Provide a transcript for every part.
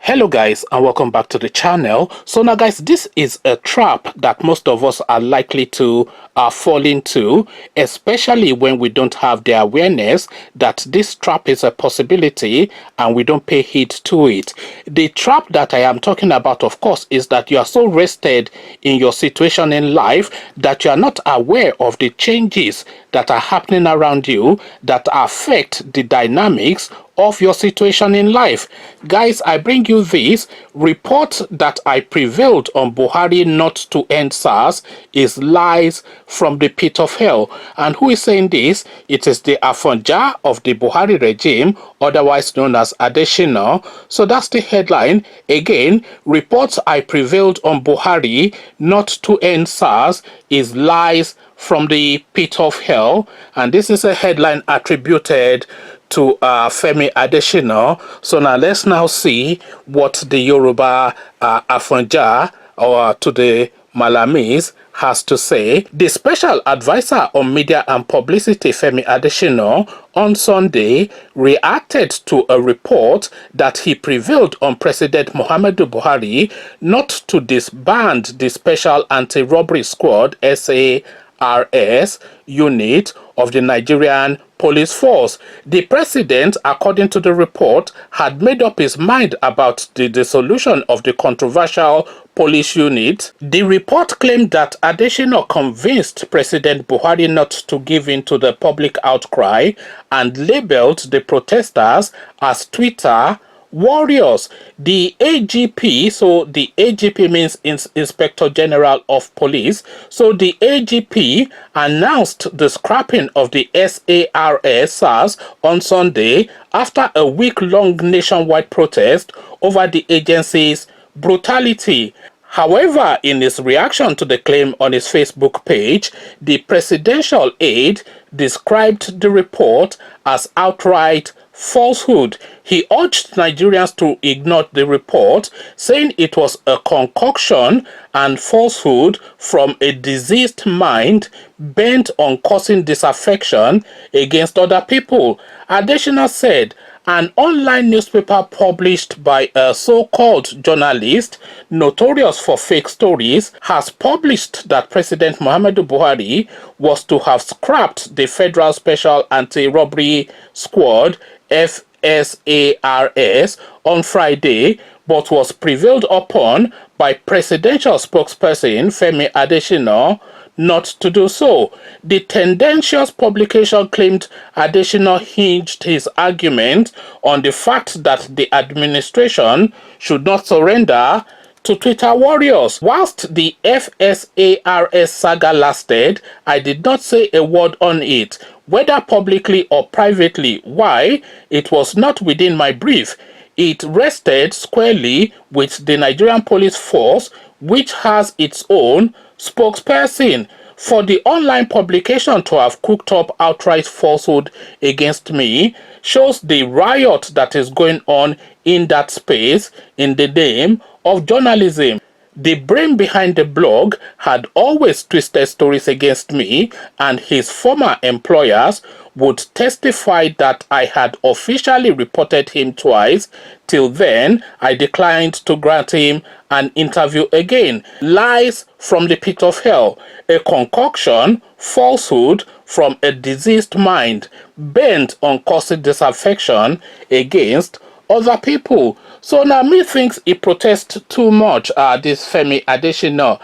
Hello guys, and welcome back to the channel. So now guys, this is a trap that most of us are likely to fall into, especially when we don't have the awareness that this trap is a possibility and we don't pay heed to it. The trap that I am talking about, of course, is that you are so rested in your situation in life that you are not aware of the changes that are happening around you that affect the dynamics of your situation in life. Guys, I bring you this report that I prevailed on Buhari not to end Sars is lies from the pit of hell. And who is saying this? It is the Afonja of the Buhari regime, otherwise known as Adesina. So that's the headline. Again, reports I prevailed on Buhari not to end SARS is lies from the pit of hell. And this is a headline attributed to Femi Adesina. So now let's now see what the Yoruba Afonja, or to the Malamis, has to say. The special advisor on media and publicity, Femi Adesina, on Sunday reacted to a report that he prevailed on President Muhammadu Buhari not to disband the Special Anti-Robbery Squad (SARS) unit of the Nigerian police force. The president, according to the report, had made up his mind about the dissolution of the controversial police unit. The report claimed that Adesina convinced President Buhari not to give in to the public outcry and labeled the protesters as Twitter warriors. The AGP, so the AGP means Inspector General of Police, so the AGP announced the scrapping of the SARS on Sunday after a week-long nationwide protest over the agency's brutality. However, in his reaction to the claim on his Facebook page, the presidential aide described the report as outright falsehood. He urged Nigerians to ignore the report, saying it was a concoction and falsehood from a diseased mind bent on causing disaffection against other people. Adesina said, an online newspaper published by a so-called journalist notorious for fake stories has published that President Muhammadu Buhari was to have scrapped the Federal Special Anti-Robbery Squad (FSARS) on Friday, but was prevailed upon by presidential spokesperson Femi Adesina not to do so. The tendentious publication claimed Adesina hinged his argument on the fact that the administration should not surrender to Twitter warriors. Whilst the FSARS saga lasted, I did not say a word on it, whether publicly or privately. Why? It was not within my brief. It rested squarely with the Nigerian police force, which has its own spokesperson. For the online publication to have cooked up outright falsehood against me shows the riot that is going on in that space in the name of journalism. The brain behind the blog had always twisted stories against me, and his former employers would testify that I had officially reported him twice. Till then, I declined to grant him an interview again. Lies from the pit of hell, a concoction, falsehood from a diseased mind bent on causing disaffection against other people. So now me thinks he protests too much, this Femi Adesina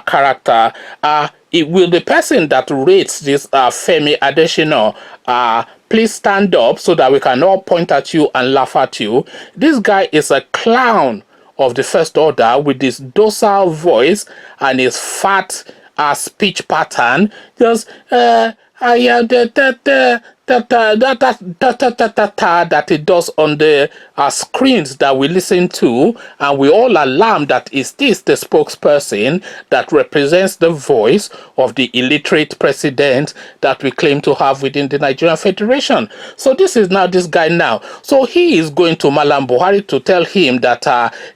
character. It will the person that rates this Femi Adesina please stand up so that we can all point at you and laugh at you. This guy is a clown of the first order with his docile voice and his fat speech pattern. Just that it does on the screens that we listen to, and we all alarm that is this the spokesperson that represents the voice of the illiterate president that we claim to have within the Nigerian Federation. So this is now this guy now. So he is going to Malam Buhari to tell him that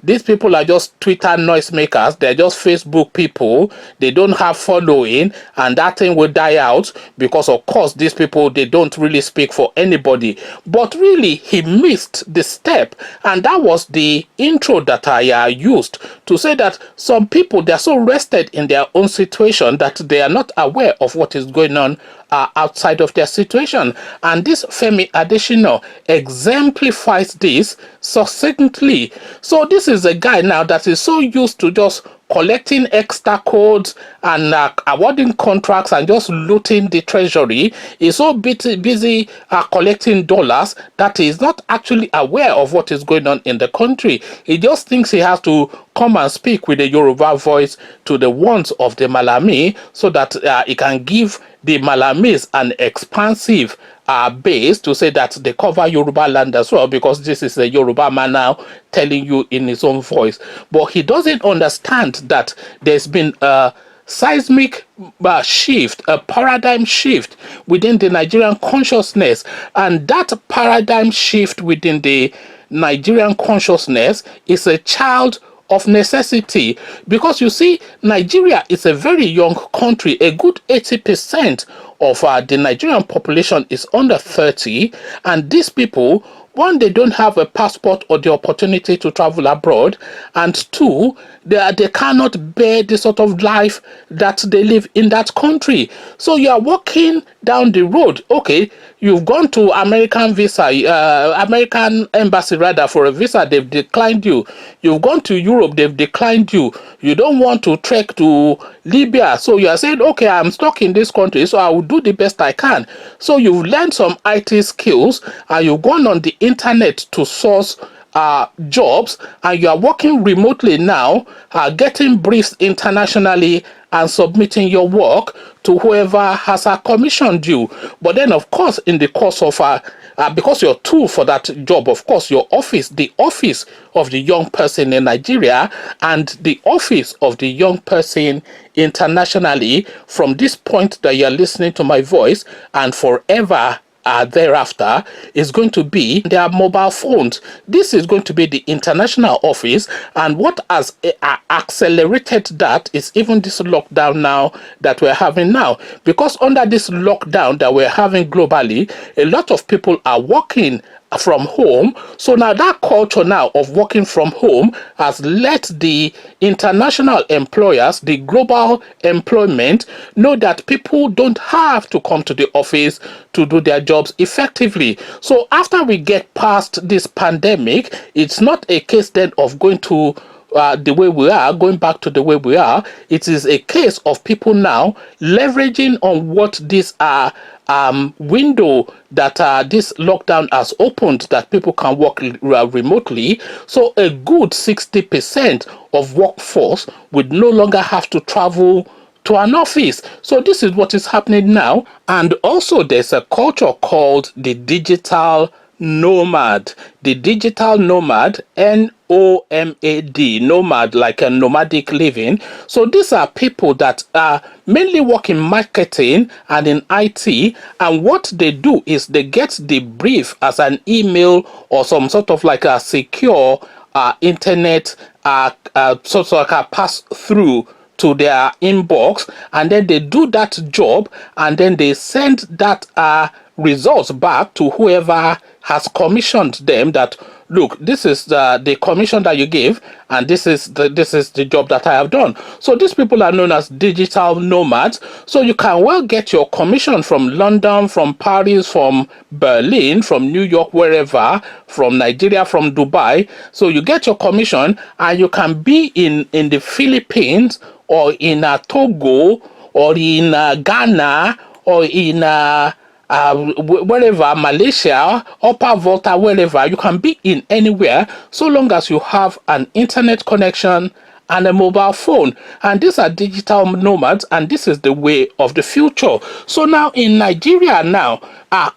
these people are just Twitter noisemakers, they're just Facebook people, they don't have following, and that thing will die out because of course these people, they don't really speak for anybody. But really, he missed the step. And that was the intro that I used to say that some people, they're so rested in their own situation that they are not aware of what is going on outside of their situation. And this Femi Adesina exemplifies this succinctly. So this is a guy now that is so used to just collecting extra codes and awarding contracts and just looting the treasury. Is so busy collecting dollars that he is not actually aware of what is going on in the country. He just thinks he has to come and speak with the Yoruba voice to the ones of the Malami so that he can give the Malamis an expansive base to say that they cover Yoruba land as well, because this is a Yoruba man now telling you in his own voice. But he doesn't understand that there's been a seismic shift, a paradigm shift within the Nigerian consciousness, and that paradigm shift within the Nigerian consciousness is a child of necessity, because you see, Nigeria is a very young country. A good 80% of the Nigerian population is under 30, and these people, one, they don't have a passport or the opportunity to travel abroad, and two, they cannot bear the sort of life that they live in that country. So you are walking down the road, okay, you've gone to American visa, American embassy rather, for a visa, they've declined you. You've gone to Europe, they've declined you. You don't want to trek to Libya, so you are saying, okay, I'm stuck in this country, so I will do the best I can. So you've learned some IT skills, and you've gone on the internet to source jobs, and you are working remotely now, getting briefs internationally and submitting your work to whoever has commissioned you. But then, of course, in the course of because your tool for that job, of course, your office, the office of the young person in Nigeria and the office of the young person internationally, from this point that you're listening to my voice and forever thereafter, is going to be their mobile phones. This is going to be the international office, and what has accelerated that is even this lockdown now that we're having now, because under this lockdown that we're having globally, a lot of people are working from home. So now that culture now of working from home has let the international employers, the global employment, know that people don't have to come to the office to do their jobs effectively. So after we get past this pandemic, it's not a case then of going to the way we are, going back to the way we are. It is a case of people now leveraging on what these are window that this lockdown has opened, that people can work remotely. So a good 60% of workforce would no longer have to travel to an office. So this is what is happening now. And also there's a culture called the digital nomad. The digital nomad, NOMAD, nomad, like a nomadic living. So these are people that mainly work in marketing and in IT, and what they do is they get the brief as an email or some sort of like a secure internet sort of like a pass through to their inbox, and then they do that job, and then they send that results back to whoever has commissioned them, that look, this is the commission that you gave, and this is the job that I have done. So these people are known as digital nomads. So you can well get your commission from London, from Paris, from Berlin, from New York, wherever, from Nigeria, from Dubai. So you get your commission, and you can be in the Philippines, or in Togo, or in Ghana, or in wherever, Malaysia, Upper Volta, wherever. You can be in anywhere, so long as you have an internet connection and a mobile phone. And these are digital nomads, and this is the way of the future. So now in Nigeria now,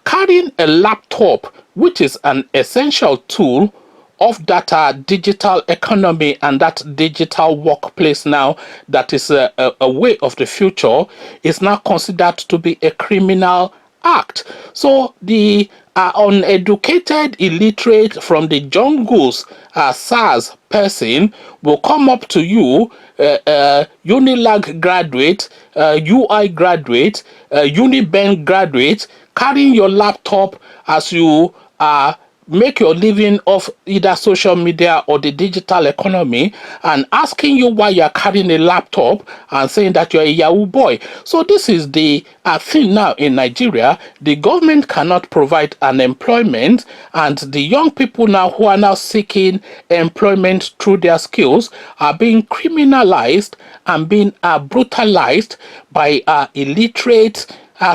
carrying a laptop, which is an essential tool of that digital economy and that digital workplace now, that is a way of the future, is now considered to be a criminal act. So the uneducated, illiterate from the jungles, Sars person will come up to you, Unilag graduate, UI graduate, Uniben graduate, carrying your laptop as you make your living off either social media or the digital economy, and asking you why you're carrying a laptop and saying that you're a Yahoo boy. So this is the thing now in Nigeria. The government cannot provide an employment, and the young people now who are now seeking employment through their skills are being criminalized and being brutalized by illiterate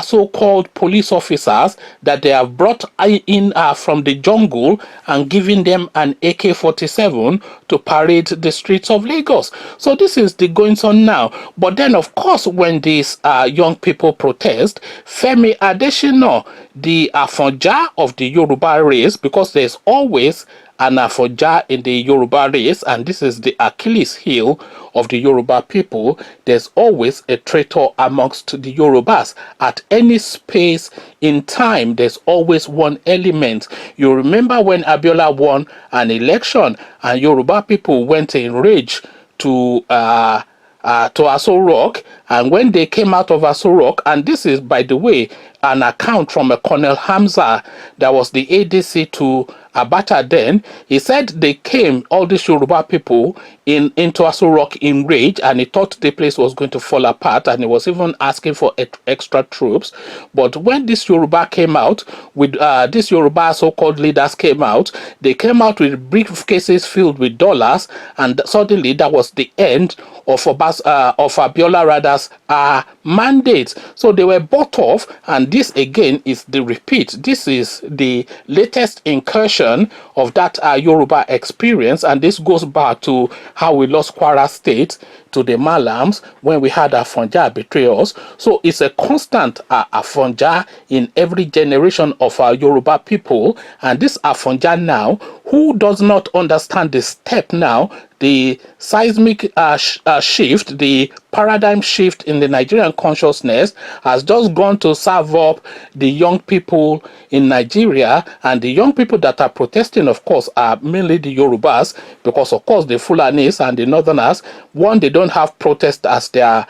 so-called police officers that they have brought in from the jungle and giving them an AK-47 to parade the streets of Lagos. So this is the goings on now. But then, of course, when these young people protest, Femi Adesina, the Afonja of the Yoruba race, because there's always an Afonja in the Yoruba race, and this is the Achilles heel of the Yoruba people. There's always a traitor amongst the Yorubas. At any space in time, there's always one element. You remember when Abiola won an election and Yoruba people went in rage to Aso Rock, and when they came out of Aso Rock, and this is, by the way, an account from a Colonel Hamza that was the ADC to Abacha then, he said they came, all these Yoruba people, into Aso Rock in rage, and he thought the place was going to fall apart, and he was even asking for extra troops. But when this Yoruba came out, with these Yoruba so-called leaders came out, they came out with briefcases filled with dollars, and suddenly that was the end of Abiola Rada's mandate. So they were bought off, and this again is the repeat. This is the latest incursion of that Yoruba experience, and this goes back to how we lost Kwara State to the Malams when we had Afonja betray us. So it's a constant Afonja in every generation of our Yoruba people, and this Afonja now, who does not understand the step now, the seismic shift, the paradigm shift in the Nigerian consciousness, has just gone to serve up the young people in Nigeria. And the young people that are protesting, of course, are mainly the Yorubas, because of course the Fulanis and the Northerners, one, they don't have protest as their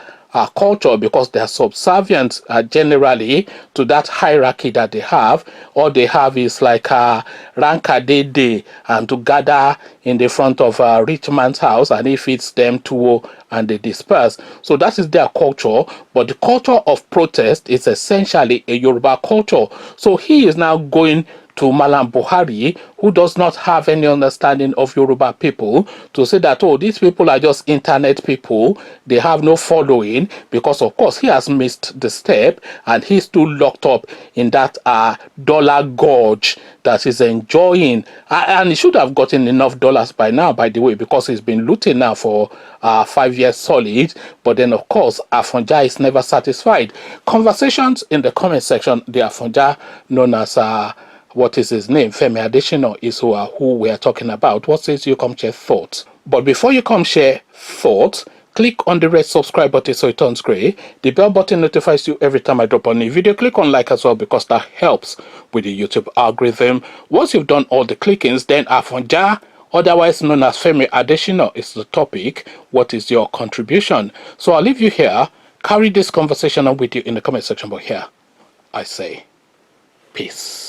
culture, because they are subservient generally to that hierarchy that they have. All they have is like Rankadede, and to gather in the front of a rich man's house, and he feeds them tuwo and they disperse. So that is their culture. But the culture of protest is essentially a Yoruba culture. So he is now going to Malam Buhari, who does not have any understanding of Yoruba people, to say that, oh, these people are just internet people, they have no following, because of course he has missed the step, and he's still locked up in that dollar gorge that he's enjoying. And he should have gotten enough dollars by now, by the way, because he's been looting now for 5 years solid. But then, of course, Afonja is never satisfied. Conversations in the comment section, the Afonja known as what is his name, Femi Adesina, is who we are talking about. What says you? Come share thoughts. But before you come share thoughts, click on the red subscribe button so it turns gray. The bell button notifies you every time I drop a new video. Click on like as well, because that helps with the YouTube algorithm. Once you've done all the clickings, then Afonja, otherwise known as Femi Adesina, is the topic. What is your contribution? So I'll leave you here. Carry this conversation on with you in the comment section. But here, I say, peace.